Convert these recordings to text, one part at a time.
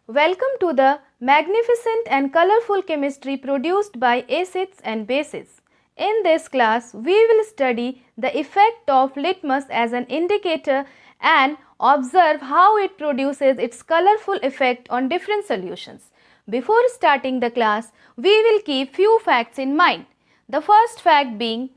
Welcome to the magnificent and colorful chemistry produced by acids and bases. In this class, we will study the effect of litmus as an indicator and observe how it produces its colorful effect on different solutions. Before starting the class, we will keep few facts in mind. The first fact being,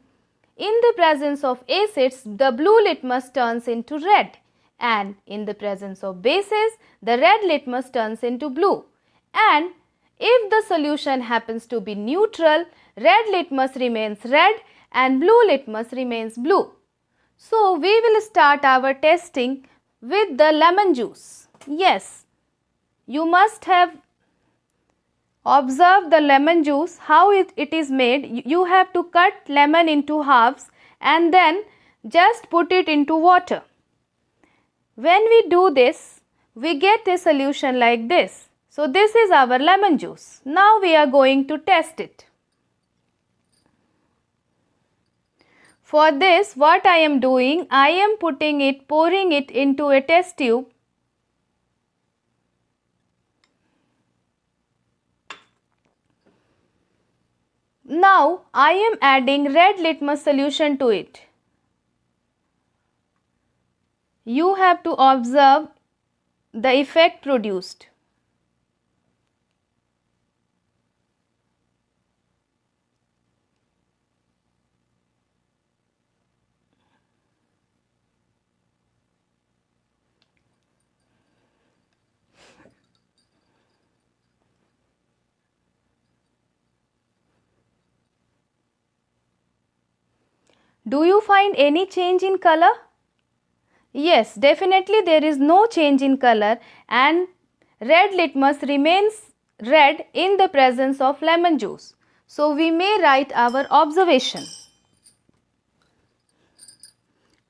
in the presence of acids, the blue litmus turns into red, and in the presence of bases, the red litmus turns into blue. And if the solution happens to be neutral, red litmus remains red and blue litmus remains blue. So, we will start our testing with the lemon juice. Yes, you must have observed the lemon juice, how it is made. You have to cut lemon into halves and then just put it into water. When we do this, we get a solution like this. So, this is our lemon juice. Now, we are going to test it. For this, what I am doing, I am pouring it into a test tube. Now, I am adding red litmus solution to it. You have to observe the effect produced. Do you find any change in color? Yes, definitely there is no change in color and red litmus remains red in the presence of lemon juice. So, we may write our observation.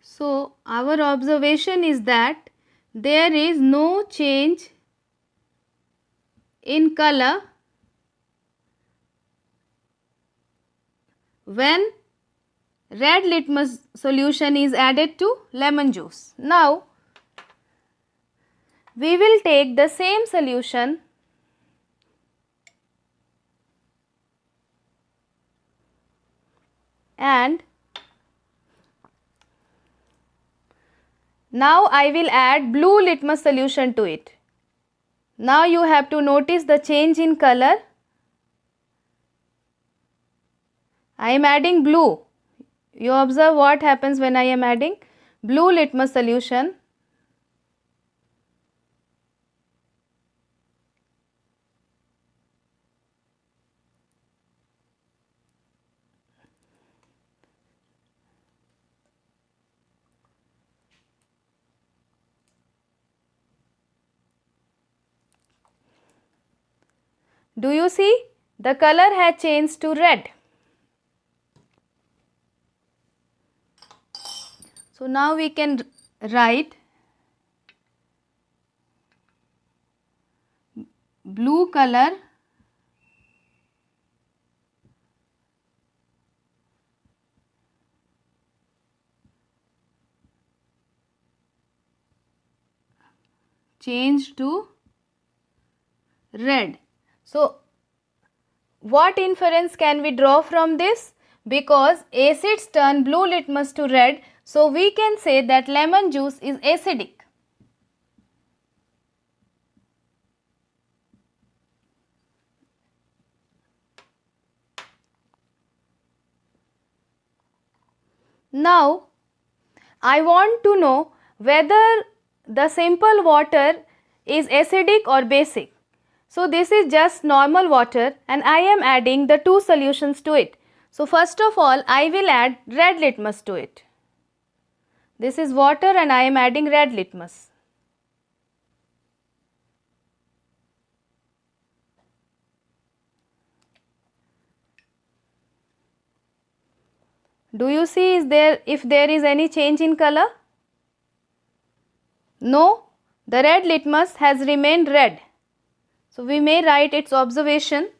So, our observation is that there is no change in color when red litmus solution is added to lemon juice. Now, we will take the same solution and now I will add blue litmus solution to it. Now, you have to notice the change in color. I am adding blue. You observe what happens when I am adding blue litmus solution. Do you see? The color has changed to red. So, now we can write blue color changed to red. So, what inference can we draw from this? Because acids turn blue litmus to red, so we can say that lemon juice is acidic. Now, I want to know whether the simple water is acidic or basic. So, this is just normal water and I am adding the two solutions to it. So, first of all, I will add red litmus to it. This is water and I am adding red litmus. Do you see if there is any change in color? No, the red litmus has remained red. So, we may write its observation.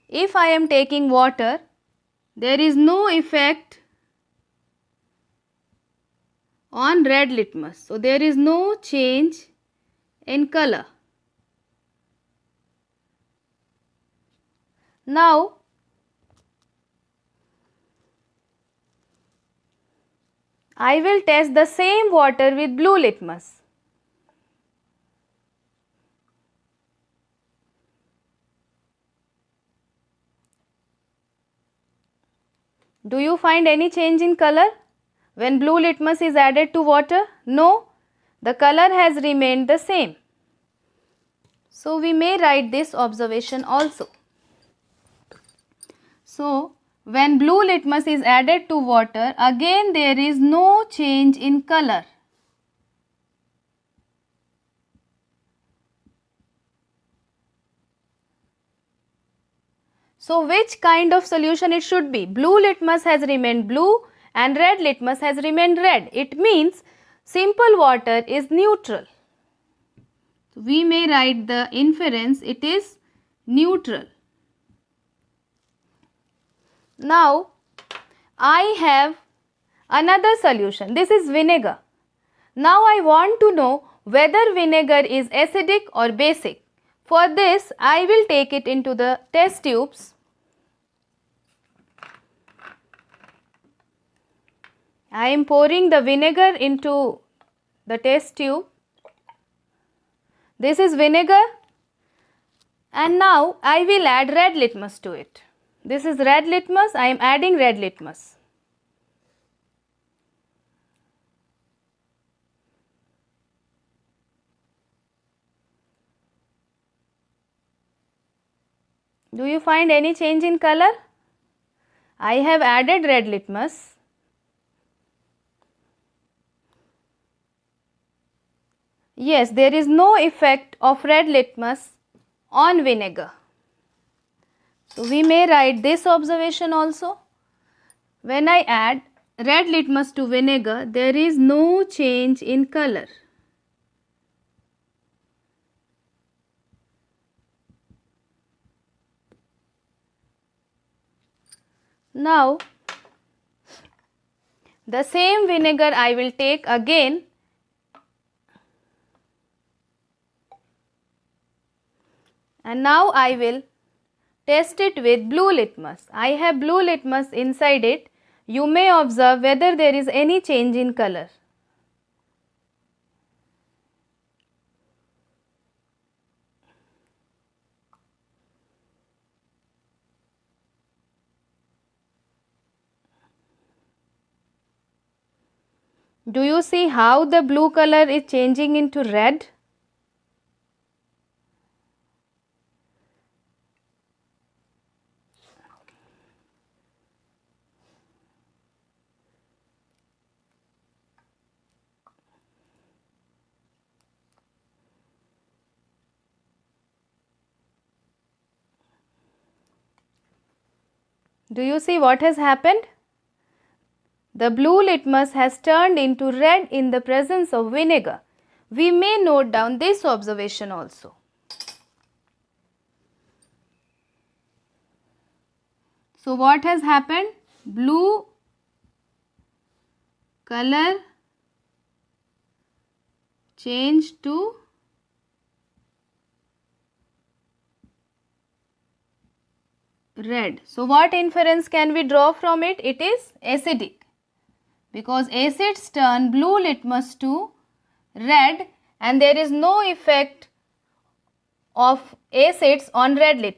If I am taking water, there is no effect on red litmus. So, there is no change in color. Now, I will test the same water with blue litmus. Do you find any change in color when blue litmus is added to water? No, the color has remained the same. So, we may write this observation also. So, when blue litmus is added to water, again there is no change in color. So, which kind of solution it should be? Blue litmus has remained blue and red litmus has remained red. It means simple water is neutral. We may write the inference, it is neutral. Now, I have another solution. This is vinegar. Now, I want to know whether vinegar is acidic or basic. For this, I will take it into the test tubes. I am pouring the vinegar into the test tube. This is vinegar, and now I will add red litmus to it. This is red litmus, I am adding red litmus. Do you find any change in color? I have added red litmus. Yes, there is no effect of red litmus on vinegar. So, we may write this observation also. When I add red litmus to vinegar, there is no change in color. Now, the same vinegar I will take again and now I will test it with blue litmus. I have blue litmus inside it. You may observe whether there is any change in color. Do you see how the blue color is changing into red? Do you see what has happened? The blue litmus has turned into red in the presence of vinegar. We may note down this observation also. So, what has happened? Blue color changed to red. So, what inference can we draw from it? It is acidic, because acids turn blue litmus to red and there is no effect of acids on red litmus.